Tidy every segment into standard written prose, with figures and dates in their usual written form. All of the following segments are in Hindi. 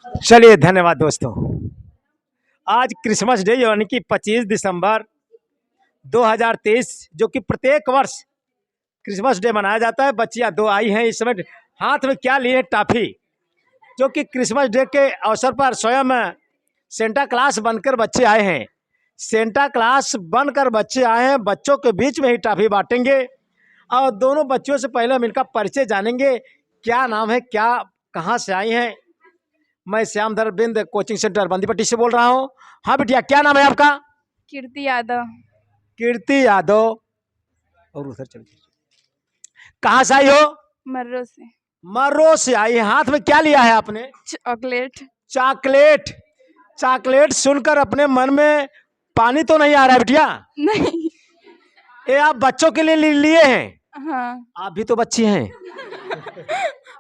चलिए, धन्यवाद दोस्तों। आज क्रिसमस डे यानी कि 25 दिसंबर 2023, जो कि प्रत्येक वर्ष क्रिसमस डे मनाया जाता है। बच्चियां दो आई हैं इस समय, हाथ में क्या लिए? टॉफी, जो कि क्रिसमस डे के अवसर पर स्वयं सेंटा क्लास बनकर बच्चे आए हैं। सेंटा क्लास बनकर बच्चे आए हैं, बच्चों के बीच में ही टॉफी बांटेंगे। और दोनों बच्चों से पहले हम इनका परिचय जानेंगे। क्या नाम है, क्या कहाँ से आई हैं? मैं श्याम धरबिंद कोचिंग सेंटर बंदीपट्टी से बोल रहा हूँ। हाँ बिटिया, क्या नाम है आपका? कीर्ति यादव। कीर्ति यादव। और उधर चलिए, कहाँ से आई हो? मर्रो से। मर्रो से आई है। हाथ में क्या लिया है आपने? चॉकलेट। चॉकलेट। चॉकलेट सुनकर अपने मन में पानी तो नहीं आ रहा है बिटिया? नहीं। ये आप बच्चों के लिए लिए हैं? हाँ। आप भी तो बच्ची हैं।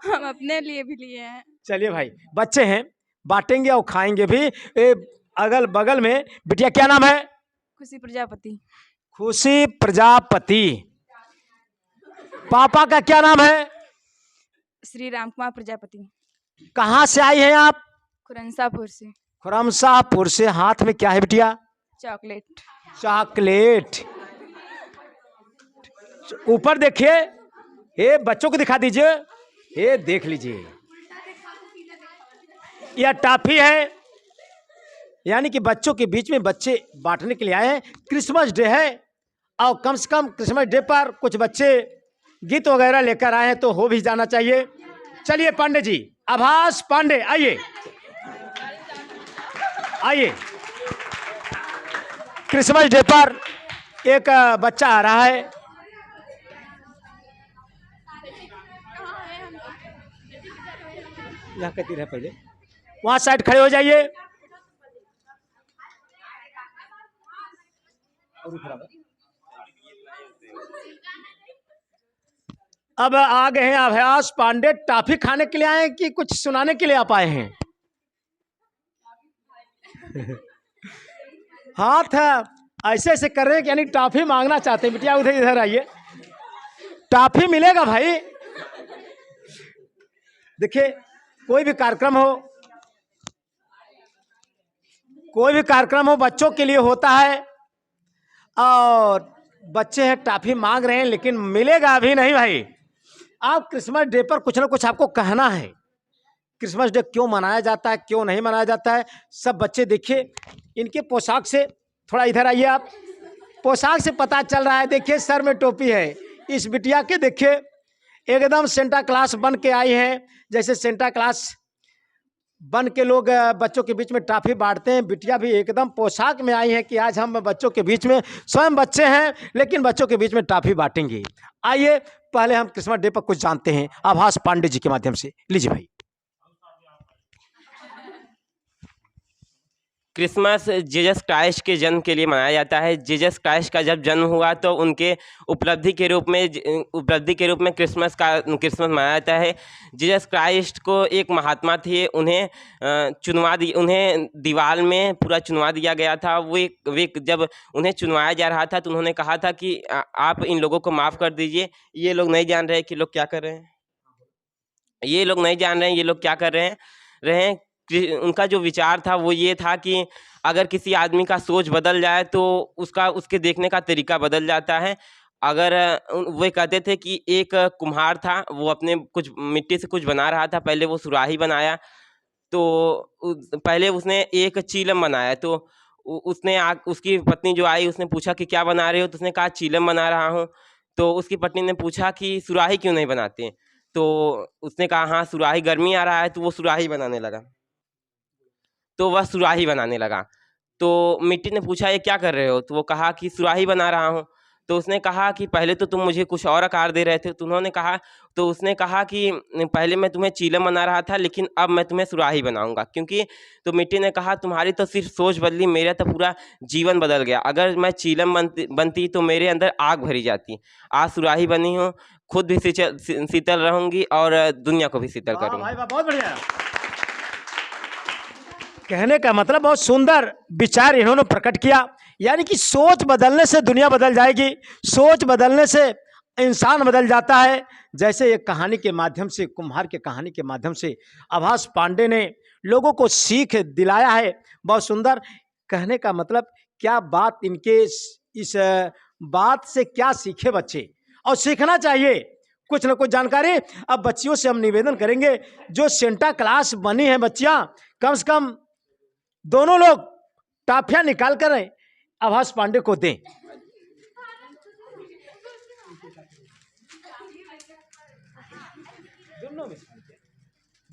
हम अपने लिए भी लिए हैं। चलिए भाई, बच्चे हैं, बांटेंगे और खाएंगे भी। अगल बगल में बिटिया क्या नाम है? खुशी प्रजापति। खुशी प्रजापति। पापा का क्या नाम है? श्री राम कुमार प्रजापति। कहाँ से आई हैं आप? खुरनसापुर से। खुरमसापुर से। हाथ में क्या है बिटिया? चॉकलेट। चॉकलेट। ऊपर देखिए, ये बच्चों को दिखा दीजिए, ये देख लीजिए, यह टॉफी है। यानी कि बच्चों के बीच में बच्चे बांटने के लिए आए हैं। क्रिसमस डे है और कम से कम क्रिसमस डे पर कुछ बच्चे गीत वगैरह लेकर आए हैं, तो हो भी जाना चाहिए। चलिए पांडे जी, आभास पांडे, आइए आइए। क्रिसमस डे पर एक बच्चा आ रहा है। यहाँ कहती रहे, पहले वहां साइड खड़े हो जाइए। अब आ गए हैं अभ्यास पांडे। टॉफी खाने के लिए आए हैं कि कुछ सुनाने के लिए आप आए हैं? हाथ ऐसे ऐसे कर रहे हैं, यानी टॉफी मांगना चाहते हैं। बिटिया उधर इधर आइए, टॉफी मिलेगा भाई। देखिए, कोई भी कार्यक्रम हो, कोई भी कार्यक्रम हो बच्चों के लिए होता है, और बच्चे हैं टॉफी मांग रहे हैं, लेकिन मिलेगा अभी नहीं भाई। आप क्रिसमस डे पर कुछ ना कुछ आपको कहना है। क्रिसमस डे क्यों मनाया जाता है, क्यों नहीं मनाया जाता है? सब बच्चे देखिए, इनके पोशाक से, थोड़ा इधर आइए आप, पोशाक से पता चल रहा है। देखिए, सर में टोपी है। इस बिटिया के देखिए, एकदम सेंटा क्लास बन के आई हैं। जैसे सेंटा क्लास बन के लोग बच्चों के बीच में टॉफी बांटते हैं, बिटिया भी एकदम पोशाक में आई है कि आज हम बच्चों के बीच में, स्वयं बच्चे हैं लेकिन बच्चों के बीच में टॉफी बांटेंगे। आइए, पहले हम क्रिसमस डे पर कुछ जानते हैं आभास पांडे जी के माध्यम से। लीजिए भाई। क्रिसमस जीसस क्राइस्ट के जन्म के लिए मनाया जाता है। जीसस क्राइस्ट का जब जन्म हुआ तो उनके उपलब्धि के रूप में क्रिसमस मनाया जाता है। जीसस क्राइस्ट को एक महात्मा थे, उन्हें दीवार में पूरा चुनवा दिया गया था। वे जब उन्हें चुनवाया जा रहा था तो उन्होंने कहा था कि आप इन लोगों को माफ़ कर दीजिए। ये लोग नहीं जान रहे कि लोग क्या कर रहे हैं, ये लोग नहीं जान रहे हैं ये लोग क्या कर रहे हैं। उनका जो विचार था वो ये था कि अगर किसी आदमी का सोच बदल जाए तो उसके देखने का तरीका बदल जाता है। अगर वे कहते थे कि एक कुम्हार था, वो अपने कुछ मिट्टी से कुछ बना रहा था। पहले वो सुराही बनाया, तो पहले उसने एक चीलम बनाया। तो उसकी पत्नी जो आई, उसने पूछा कि क्या बना रहे हो? तो उसने कहा चीलम बना रहा हूँ। तो उसकी पत्नी ने पूछा कि सुराही क्यों नहीं बनाते? तो उसने कहा हाँ, सुराही गर्मी आ रहा है। तो वो सुराही बनाने लगा। तो मिट्टी ने पूछा ये क्या कर रहे हो? तो वो कहा कि सुराही बना रहा हूँ। तो उसने कहा कि पहले तो तुम मुझे कुछ और आकार दे रहे थे। तो उसने कहा कि पहले मैं तुम्हें चीलम बना रहा था, लेकिन अब मैं तुम्हें सुराही बनाऊंगा। क्योंकि तो मिट्टी ने कहा तुम्हारी तो सिर्फ सोच बदली, मेरा तो पूरा जीवन बदल गया। अगर मैं चीलम बनती तो मेरे अंदर आग भरी जाती। आज सुराही बनी हूँ, खुद भी शीतल रहूंगी और दुनिया को भी शीतल करूंगी। भाई बहुत बढ़िया। कहने का मतलब बहुत सुंदर विचार इन्होंने प्रकट किया। यानी कि सोच बदलने से दुनिया बदल जाएगी, सोच बदलने से इंसान बदल जाता है। जैसे एक कहानी के माध्यम से, कुम्हार के कहानी के माध्यम से आभास पांडे ने लोगों को सीख दिलाया है। बहुत सुंदर। कहने का मतलब क्या बात, इनके इस बात से क्या सीखे बच्चे, और सीखना चाहिए कुछ ना कुछ जानकारी। अब बच्चियों से हम निवेदन करेंगे, जो सेंटा क्लास बनी है बच्चियां, कम से कम दोनों लोग टाफियां निकाल कर आभास पांडे को दें।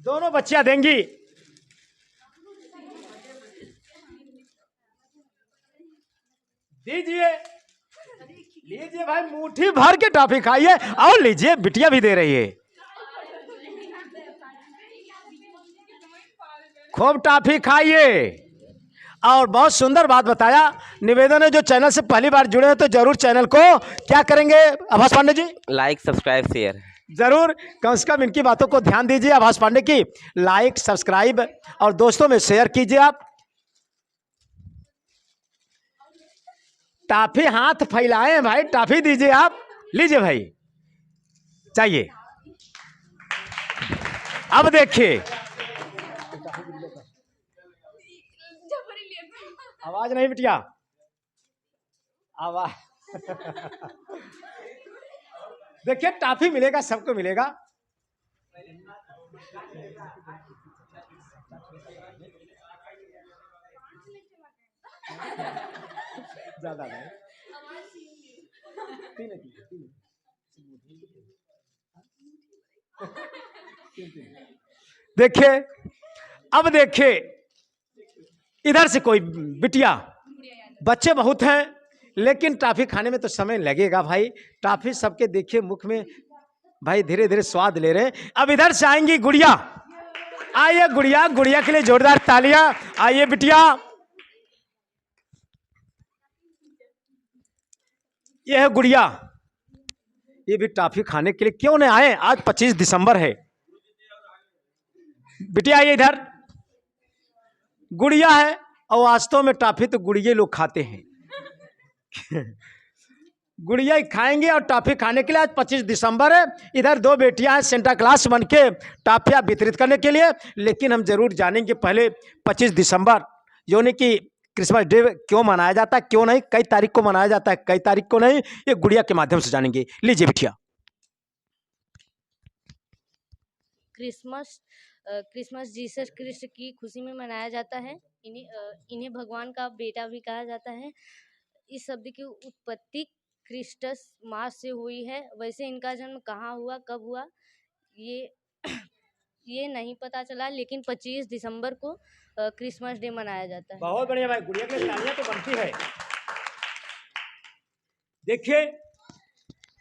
दोनों बच्चियां देंगी। दीजिए, लीजिए भाई, मुट्ठी भर के टॉफी खाइए, और लीजिए, बिटिया भी दे रही है। खूब टॉफी खाइए। और बहुत सुंदर बात बताया। निवेदन है, जो चैनल से पहली बार जुड़े हैं तो जरूर चैनल को क्या करेंगे आभास Pandey ji? Like, subscribe, share जरूर, कम से कम इनकी बातों को ध्यान दीजिए। आभास पांडे की लाइक, सब्सक्राइब और दोस्तों में शेयर कीजिए। आप टाफी हाथ फैलाए भाई, टाफी दीजिए। आप लीजिए भाई, चाहिए। अब देखिए, आवाज नहीं बिटिया, आवाज देखिए, टाफी मिलेगा, सबको मिलेगा। ज्यादा नहीं, देखिए। अब देखिए, इधर से कोई बिटिया, बच्चे बहुत हैं लेकिन टॉफी खाने में तो समय लगेगा भाई। टॉफी सबके देखिए मुख में भाई धीरे धीरे स्वाद ले रहे हैं। अब इधर से आएंगी गुड़िया। आइए गुड़िया, गुड़िया के लिए जोरदार तालियां। आइए बिटिया, ये है गुड़िया। ये भी टॉफी खाने के लिए क्यों नहीं आए? आज 25 दिसंबर है। बिटिया ये इधर, गुड़िया है, और वास्तव में टॉफी तो गुड़िया लोग खाते हैं। गुड़िया ही खाएंगे, और टॉफी खाने के लिए आज 25 दिसंबर है। इधर दो बेटियां हैं सेंटा क्लास बन के टॉफियां वितरित करने के लिए। लेकिन हम जरूर जानेंगे पहले 25 दिसंबर यानी कि क्रिसमस डे क्यों मनाया जाता है, क्यों नहीं, कई तारीख को मनाया जाता है, कई तारीख को नहीं, ये गुड़िया के माध्यम से जानेंगे। लीजिए बिटिया। क्रिसमस जीसस क्रिस्ट की खुशी में मनाया जाता है। इन्हें भगवान का बेटा भी कहा जाता है। इस शब्द की उत्पत्ति क्रिस्टस मास से हुई है। वैसे इनका जन्म कहाँ हुआ, कब हुआ, ये नहीं पता चला, लेकिन 25 दिसंबर को क्रिसमस डे मनाया जाता है। बहुत बढ़िया भाई, गुड़िया के लिए तालियां तो बनती है। देखिए,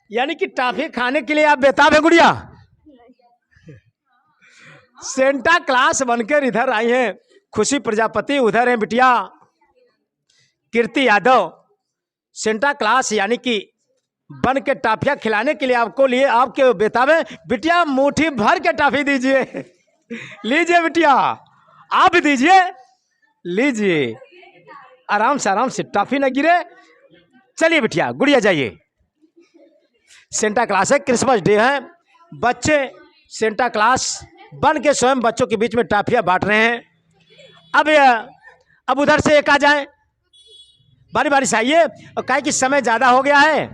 यानी कि टॉफी खाने के लिए आप बेताब है गुड़िया। सेंटा क्लास बनकर इधर आई हैं खुशी प्रजापति, उधर है बिटिया कीर्ति यादव। सेंटा क्लास यानी कि बन के टाफियां खिलाने के लिए आपको लिए आपके बेताब है। बिटिया मुट्ठी भर के टाफी दीजिए। लीजिए बिटिया, आप भी दीजिए, लीजिए, आराम से टाफी न गिरे। चलिए बिटिया, गुड़िया जाइए। सेंटा क्लास है, क्रिसमस डे है, बच्चे सेंटा क्लास बन के स्वयं बच्चों के बीच में टाफियां बांट रहे हैं। अब उधर से एक आ जाए, बारी बारी से आइए, और काहे कि समय ज्यादा हो गया है,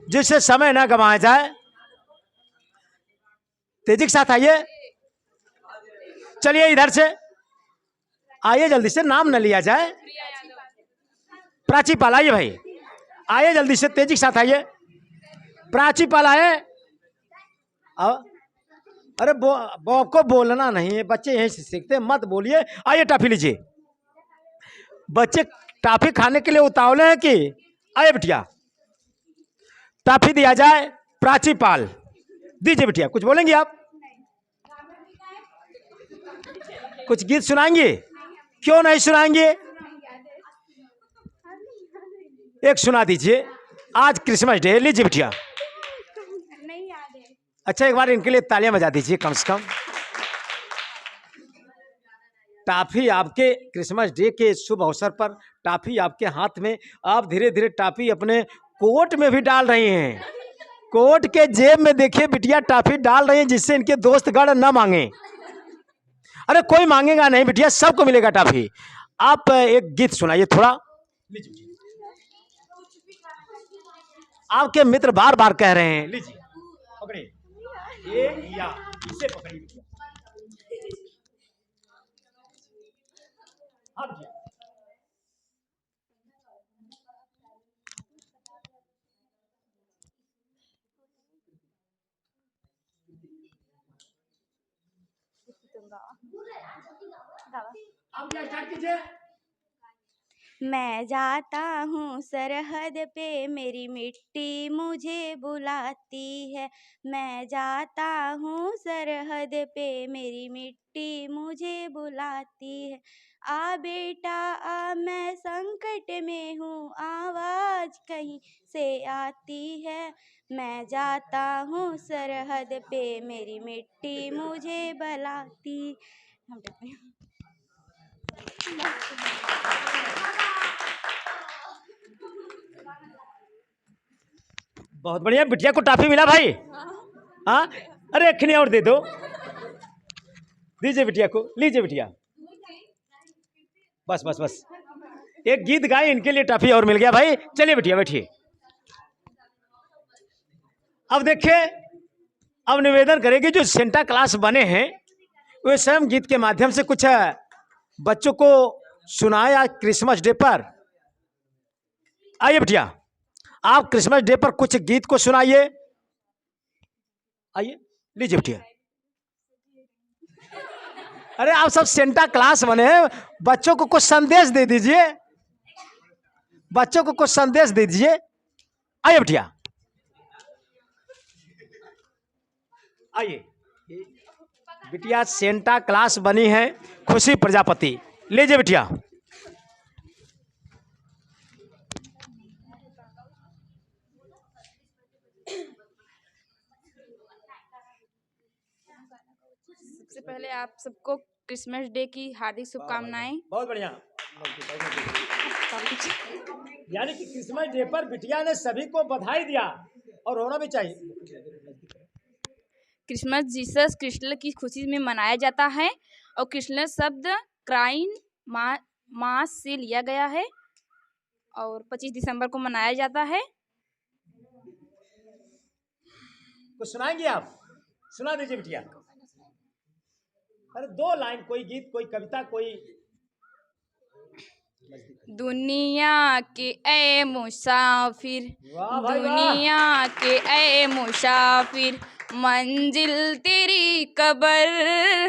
जिससे समय ना गंवाया जाए। तेजी के साथ आइए। चलिए इधर से आइए, जल्दी से, नाम न लिया जाए। प्राची पाल आइए भाई, आइए जल्दी से, तेजी के साथ आइए। प्राची पाल आए। अरे को बोलना नहीं है, बच्चे यहीं से सीखते, मत बोलिए। आइए टॉफी लीजिए। बच्चे टॉफी खाने के लिए उतावले हैं कि? आइए बिटिया, टॉफी दिया जाए। प्राची पाल दीजिए बिटिया। कुछ बोलेंगे आप? कुछ गीत सुनाएंगे? क्यों नहीं सुनाएंगे? एक सुना दीजिए, आज क्रिसमस डे। लीजिए बिटिया। अच्छा, एक बार इनके लिए तालियां बजा दीजिए कम से कम। टॉफी आपके क्रिसमस डे के शुभ अवसर पर टॉफी आपके हाथ में, आप धीरे धीरे टॉफी अपने कोट में भी डाल रही हैं। कोट के जेब में देखिए बिटिया टॉफी डाल रही हैं, जिससे इनके दोस्तगण न मांगे। अरे कोई मांगेगा नहीं बिटिया, सबको मिलेगा टॉफी। आप एक गीत सुनाइए थोड़ा। आपके मित्र बार बार कह रहे हैं, लीजिए पकड़िए, ये या इसे पकड़िए बिटिया। हाँ बिटिया। आप क्या स्टार्ट कीजिए। मैं जाता हूँ सरहद पे मेरी मिट्टी मुझे बुलाती है। मैं जाता हूँ सरहद पे मेरी मिट्टी मुझे बुलाती है। आ बेटा आ मैं संकट में हूँ आवाज़ कहीं से आती है। मैं जाता हूँ सरहद पे मेरी मिट्टी मुझे बुलाती। हम देखते हैं। बहुत बढ़िया, बिटिया को टॉफी मिला भाई। हाँ, अरे एक और दे दो, दीजिए बिटिया को, लीजिए बिटिया। बस बस बस, एक गीत गाए, इनके लिए टॉफी और मिल गया भाई। चलिए बिटिया बैठिए। अब देखिए, अब निवेदन करेंगे जो सेंटा क्लास बने हैं वे स्वयं गीत के माध्यम से कुछ बच्चों को सुनाए आज क्रिसमस डे पर। आइए बिटिया, आप क्रिसमस डे पर कुछ गीत को सुनाइए। आइए, लीजिए बिटिया। अरे आप सब सेंटा क्लास बने हैं, बच्चों को कुछ संदेश दे दीजिए, बच्चों को कुछ संदेश दे दीजिए। आइए बिटिया, आइए। बिटिया सेंटा क्लास बनी है खुशी प्रजापति, लीजिए बिटिया। सबसे पहले आप सबको क्रिसमस डे की हार्दिक शुभकामनाएं। बहुत बढ़िया। यानी कि क्रिसमस डे पर बिटिया ने सभी को बधाई दिया और होना भी चाहिए। क्रिसमस जीसस क्रिस्टल की खुशी में मनाया जाता है और क्रिसमस शब्द क्राइन मास से लिया गया है और 25 दिसंबर को मनाया जाता है। कुछ सुनाएंगे आप? सुना दीजिए बिटिया। अरे 2 लाइन, कोई गीत, कोई कविता, कोई। दुनिया के ए मुसाफिर, वाह भाई वाह। दुनिया के ए मुसाफिर, मंजिल तेरी कबर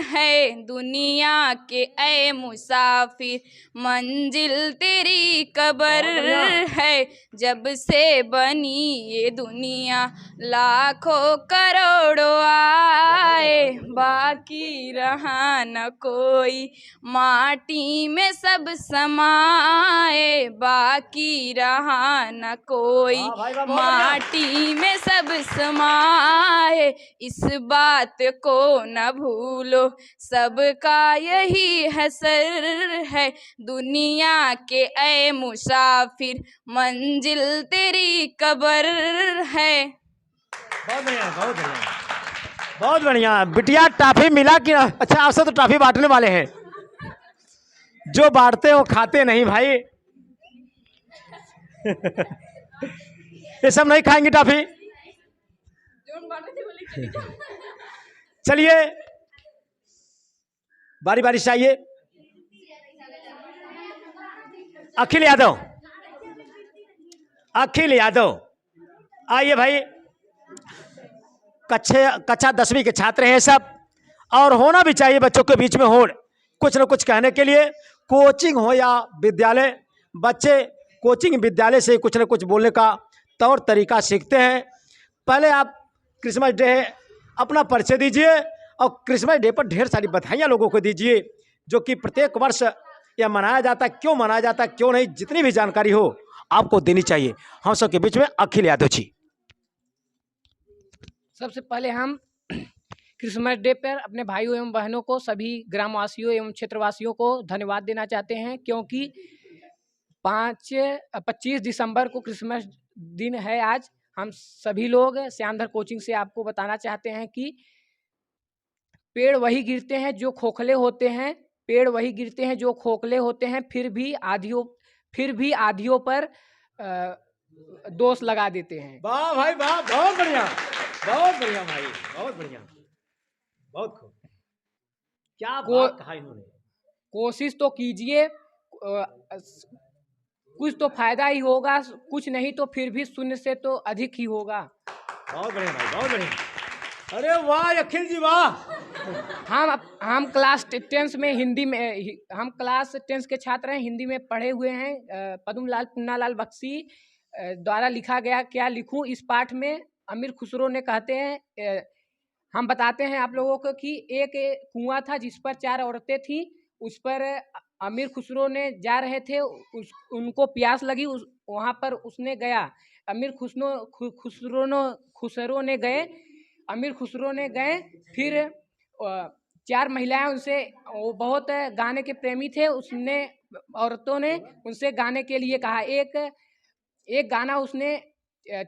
है। दुनिया के ए मुसाफिर, मंजिल तेरी कबर बहुत बढ़िया। है। जब से बनी ये दुनिया लाखों करोड़ों आए, बाकी रहा न कोई, माटी में सब समाए। बाकी रहा न कोई, वाह भाई वाह, बहुत बढ़िया। माटी में सब समाए। इस बात को न भूलो, सबका यही हसर है। दुनिया के ए मुसाफिर, मंजिल तेरी कबर है। बहुत बढ़िया, बहुत बढ़िया, बहुत बढ़िया। बिटिया टॉफी मिला कि? अच्छा, आपसे तो टॉफी बांटने वाले हैं, जो बांटते हो खाते नहीं भाई। ये सब नहीं खाएंगे टॉफी। चलिए, बारी बारी से आइए। अखिल यादव, अखिल यादव आइए भाई। कक्षा 10वीं के छात्र हैं सब, और होना भी चाहिए बच्चों के बीच में होड़, कुछ न कुछ कहने के लिए। कोचिंग हो या विद्यालय, बच्चे कोचिंग विद्यालय से कुछ न कुछ बोलने का तौर तरीका सीखते हैं। पहले आप क्रिसमस डे है, अपना परिचय दीजिए और क्रिसमस डे पर ढेर सारी बधाइयाँ लोगों को दीजिए, जो कि प्रत्येक वर्ष यह मनाया जाता है। क्यों मनाया जाता है, क्यों नहीं, जितनी भी जानकारी हो आपको देनी चाहिए। हम सबके बीच में अखिल यादव जी। सबसे पहले हम क्रिसमस डे पर अपने भाइयों एवं बहनों को, सभी ग्रामवासियों एवं क्षेत्रवासियों को धन्यवाद देना चाहते हैं, क्योंकि 25 दिसंबर को क्रिसमस दिन है आज। हम सभी लोग श्यामधर कोचिंग से आपको बताना चाहते हैं कि पेड़ वही गिरते हैं जो खोखले होते हैं, पेड़ वही गिरते हैं जो खोखले होते हैं, फिर भी आधियों पर दोष लगा देते हैं। वाह भाई वाह, बहुत बढ़िया, बहुत बढ़िया भाई, बहुत बढ़िया, बहुत खूब। क्या बात कहा इन्होंने। कोशिश तो कीजिए, कुछ तो फायदा ही होगा, कुछ नहीं तो फिर भी शून्य से तो अधिक ही होगा। बहुत बढ़िया भाई, बहुत बढ़िया। अरे वाह अखिल जी वाह। हम क्लास 10 में हिंदी में, हम क्लास 10 के छात्र हैं, हिंदी में पढ़े हुए हैं। पद्मलाल पुन्नालाल बख्शी द्वारा लिखा गया क्या लिखूं इस पाठ में अमीर खुसरो ने कहते हैं, हम बताते हैं आप लोगों को कि एक कुआं था जिस पर 4 औरतें थी। उस पर अमीर खुसरो ने जा रहे थे, उनको प्यास लगी, वहाँ पर उसने गया। अमीर खुसरो ने गए, अमीर खुसरो ने गए। फिर 4 महिलाएं उनसे, वो बहुत गाने के प्रेमी थे, उसने औरतों ने उनसे गाने के लिए कहा। एक गाना उसने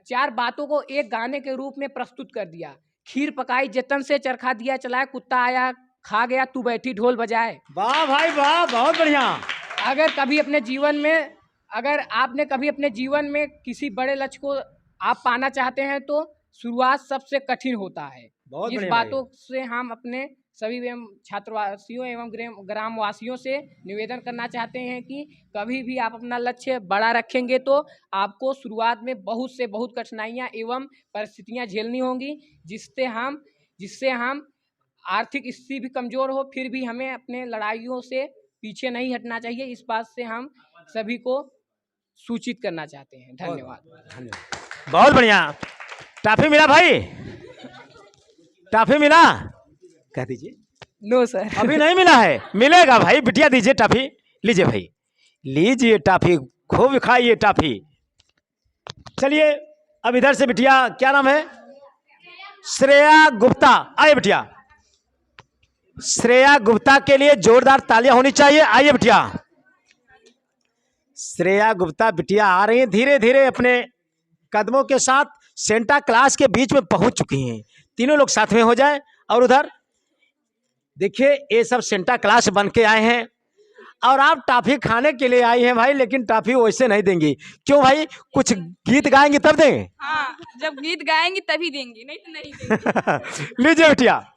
4 बातों को एक गाने के रूप में प्रस्तुत कर दिया। खीर पकाई जतन से, चरखा दिया चलाए, कुत्ता आया खा गया, तू बैठी ढोल बजाए। वाह भाई वाह, बहुत बढ़िया। अगर आपने कभी अपने जीवन में किसी बड़े लक्ष्य को आप पाना चाहते हैं तो शुरुआत सबसे कठिन होता है। बहुत इस बढ़िया बातों से हम अपने सभी एवं छात्रवासियों एवं ग्रामवासियों से निवेदन करना चाहते हैं कि कभी भी आप अपना लक्ष्य बड़ा रखेंगे तो आपको शुरुआत में बहुत से बहुत कठिनाइयाँ एवं परिस्थितियाँ झेलनी होंगी, जिससे हम आर्थिक स्थिति भी कमज़ोर हो, फिर भी हमें अपने लड़ाइयों से पीछे नहीं हटना चाहिए। इस बात से हम सभी को सूचित करना चाहते हैं। धन्यवाद। बहुत बढ़िया। टॉफी मिला भाई, टॉफी मिला, कह दीजिए। नो सर, अभी नहीं मिला है, मिलेगा भाई। बिटिया दीजिए टॉफी, लीजिए भाई, लीजिए टॉफी, खूब खाइए टॉफी। चलिए अब इधर से बिटिया, क्या नाम है? श्रेया गुप्ता। आइए बिटिया, श्रेया गुप्ता के लिए जोरदार तालियां होनी चाहिए। आइए बिटिया, श्रेया गुप्ता बिटिया आ रही हैं धीरे धीरे अपने कदमों के साथ, सेंटा क्लास के बीच में पहुंच चुकी हैं। तीनों लोग साथ में हो जाए। और उधर देखिए, ये सब सेंटा क्लास बन के आए हैं और आप टॉफी खाने के लिए आई हैं भाई, लेकिन टॉफी वैसे नहीं देंगी। क्यों भाई? कुछ गीत गाएंगे तब देंगे। हाँ, जब गीत गाएंगे तभी देंगे, नहीं तो नहीं देंगे। लीजिए बिटिया।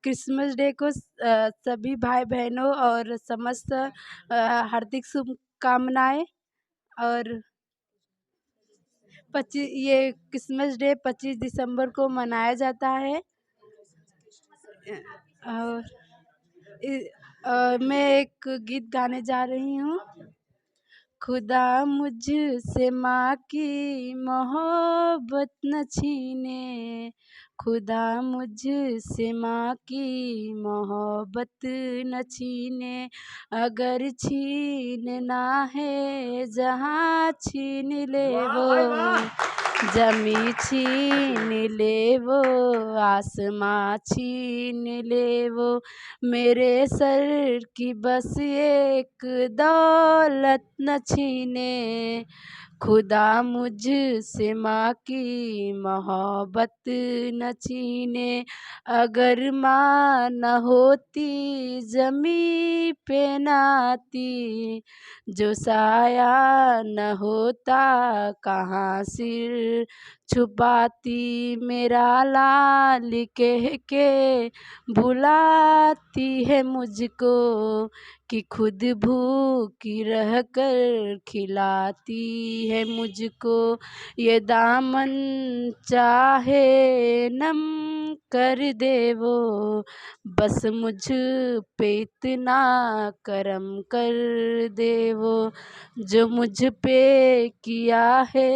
क्रिसमस डे को सभी भाई बहनों और समस्त हार्दिक शुभकामनाएं। और ये क्रिसमस डे 25 दिसंबर को मनाया जाता है। और मैं एक गीत गाने जा रही हूँ। खुदा मुझसे माँ की मोहब्बत न छीने, खुदा मुझसे माँ की मोहब्बत न छीने, अगर छीनना है जहाँ छीन ले वो, जमी छीन ले वो, आसमां छीन ले वो, मेरे सर की बस एक दौलत न छीने, खुदा मुझसे माँ की मोहब्बत न छीने, अगर माँ न होती ज़मीं पे न आती, जो साया न होता कहाँ सिर छुपाती, मेरा लाल कह के बुलाती है मुझको, कि खुद भूखी रह कर खिलाती है मुझको, ये दामन चाहे नम कर दे वो, बस मुझ पे इतना करम कर दे वो, जो मुझ पे किया है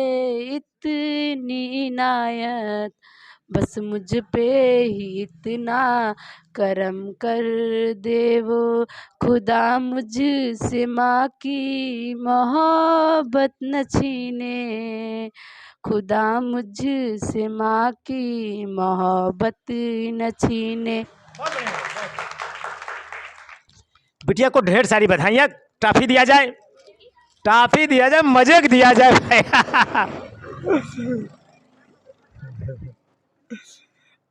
इतनी इनायत, बस मुझ पे ही इतना करम कर दे वो, खुदा मुझसे माँ की मोहब्बत न छीने, खुदा मुझसे माँ की मोहब्बत न छीने। बिटिया को ढेर सारी बधाइयाँ, टॉफी दिया जाए। टाफी दिया जाए, मजे दिया जाए भाई।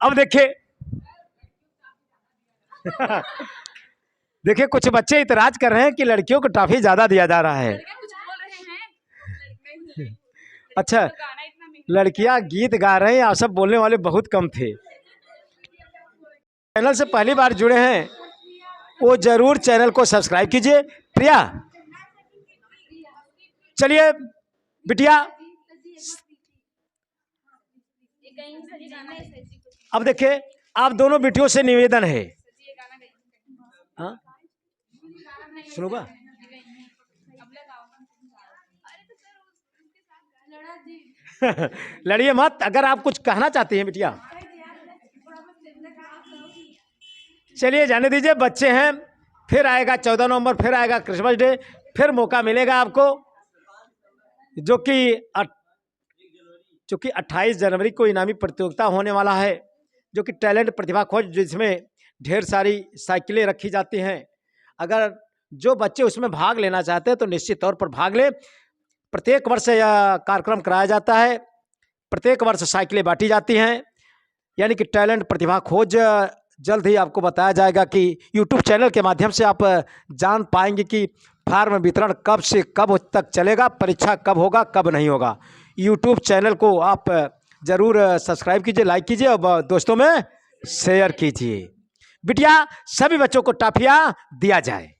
अब देखिए देखिए कुछ बच्चे इतराज कर रहे हैं कि लड़कियों को टाफी ज्यादा दिया जा रहा है। लड़के कुछ बोल रहे हैं नहीं, अच्छा, तो गाना इतना मेहनत लड़कियां गीत गा रहे हैं, आप सब बोलने वाले बहुत कम थे। चैनल से पहली बार जुड़े हैं वो जरूर चैनल को सब्सक्राइब कीजिए। प्रिया, चलिए बिटिया, अब देखिए आप दोनों बेटियों से निवेदन है, हाँ सुनोगा, लड़िए मत। अगर आप कुछ कहना चाहती हैं बिटिया, चलिए जाने दीजिए, बच्चे हैं। फिर आएगा 14 नवंबर, फिर आएगा क्रिसमस डे, फिर मौका मिलेगा आपको, जो कि 28 जनवरी को इनामी प्रतियोगिता होने वाला है, जो कि टैलेंट प्रतिभा खोज, जिसमें ढेर सारी साइकिलें रखी जाती हैं। अगर जो बच्चे उसमें भाग लेना चाहते हैं तो निश्चित तौर पर भाग लें। प्रत्येक वर्ष यह कार्यक्रम कराया जाता है, प्रत्येक वर्ष साइकिलें बांटी जाती हैं, यानी कि टैलेंट प्रतिभा खोज जल्द ही आपको बताया जाएगा कि यूट्यूब चैनल के माध्यम से आप जान पाएंगे कि फार्म वितरण कब से कब तक चलेगा, परीक्षा कब होगा, कब नहीं होगा। यूट्यूब चैनल को आप ज़रूर सब्सक्राइब कीजिए, लाइक कीजिए और दोस्तों में शेयर कीजिए। बिटिया, सभी बच्चों को टॉफियाँ दिया जाए।